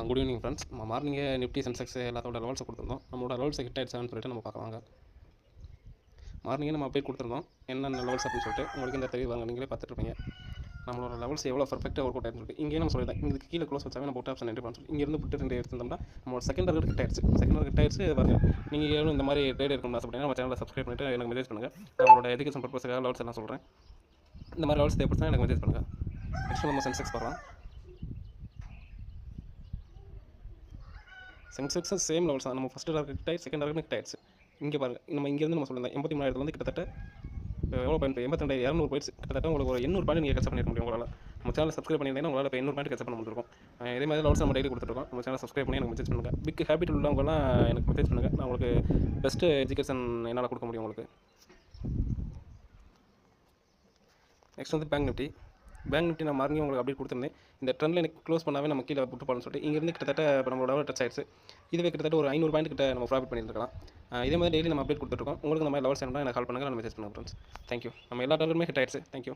Good evening friends. நம்ம மார்னிங்கே Nifty Sensex எல்லாத்தோட லெவல்ஸை கொடுத்துருந்தோம். நம்மளோட லெவல்ஸ் ஹிட் ஆயிடுச்சான்னு சொல்லிட்டு நம்ம பார்க்கலாங்க. மார்னிங்கே நம்ம அப்டேட் கொடுத்துருந்தோம் என்னென்ன லெவல்ஸ் அப்படின்னு சொல்லிட்டு உங்களுக்கு இந்த தெரியுவாங்க, நீங்களே பார்த்துட்ருப்பீங்க. நம்மளோட லெவல்ஸ் எவ்வளோ பர்ஃபெக்டாக ஒர்க் அவுட் ஆயிடுன்னு சொல்லிட்டு இங்கே நம்ம சொல்லிட்டேன். இதுக்கு கீழே க்ளோஸ் வச்சாவே நம்ம ஆப்ஷன் என்ட்ரி பண்ணி இங்கேருந்து புட்டு 2 எடுத்திருந்தோம்னா நம்மளோட செகண்ட் டார்கெட் ஹிட் ஆயிடுச்சு. செகண்ட் டார்கெட் ஆயிடுச்சு பாருங்க. நீங்கள் ஏழும் இந்த மாதிரி ட்ரேட் எடுக்கணும்னு ஆசைப்பட்டீங்கன்னா நம்ம சேனலை சப்ஸ்கிரைப் பண்ணிட்டு எனக்கு மெசேஜ் பண்ணுங்கள். நம்மளோட எஜுகேஷன் பர்பஸுக்காக லெவல்ஸ் எல்லாம் சொல்கிறேன். இந்த மாதிரி லெவல்ஸ் தேவைப்படுத்தா எனக்கு மெசேஜ் பண்ணுங்கள். நெக்ஸ்ட் நம்ம சென்செக்ஸ் பார்க்கலாம். சென்செக்ஸும் சேம் லெவல்ஸ் தான். நம்ம ஃபஸ்ட்டு டார்கெட் ஹிட் ஆயிடுச்சு, செகண்ட் டார்கெட் ஹிட் ஆயிடுச்சு. இங்கே பாருங்கள், நம்ம இங்கேருந்து நம்ம சொல்லியிருந்தோம் 83,000 வந்து கிட்டத்தட்ட எவ்வளோ பாயிண்ட் 82,200 போயிடுச்சு. கிட்டத்தட்ட உங்களுக்கு ஒரு 800 பாயிண்ட் நீங்கள் கச்சப் பண்ணிருக்க முடியும் உங்களால். நம்ம சேனல் சப்ஸ்கிரைப் பண்ணியிருந்தீங்கன்னா உங்களால் இப்போ 800 பாயிண்ட் கச்சப் பண்ண முடியும். இதே மாதிரி லெவல்ஸ் நம்ம டெய்லி கொடுத்துருக்கோம். நம்ம சேனல் சப்ஸ்கிரைப் பண்ணி எனக்கு மெசேஜ் பண்ணுங்கள். பிக் ஹேபிட் உள்ளவங்கலாம் எனக்கு மெசேஜ் பண்ணுங்கள். நான் உங்களுக்கு பெஸ்ட்டு எஜுகேஷன் என்னால் கொடுக்க முடியும் உங்களுக்கு. நெக்ஸ்ட் வந்து பேங்க் நிஃப்டி நான் மார்னிங் உங்களுக்கு அப்டேட் கொடுத்துருந்தேன். இந்த ட்ரெண்டில் எனக்கு க்ளோஸ் பண்ணாவே நம்ம கீழே புட்டு போகணும்னு சொல்லிட்டு இங்கேருந்து கிட்டத்தட்ட இப்போ நம்மளோட லெவல் டச் ஆயிடுச்சு. இதுவே கிட்டத்தட்ட ஒரு 500 பாயிண்ட் கிட்ட நம்ம ப்ராஃபிட் பண்ணியிருக்கலாம். இதே மாதிரி டெய்லி நம்ம அப்டேட் கொடுத்துருக்கோம். உங்களுக்கு நம்ம லெவல்ஸ் வேணும்னா எனக்கு கால் பண்ணுங்கள், நான் மெசேஜ் பண்ணுங்கள் ஃப்ரெண்ட்ஸ். தேங்க்யூ. நம்ம எல்லா டார்கெட்டுமே ஹிட் ஆயிடுச்சு. தேங்க்யூ.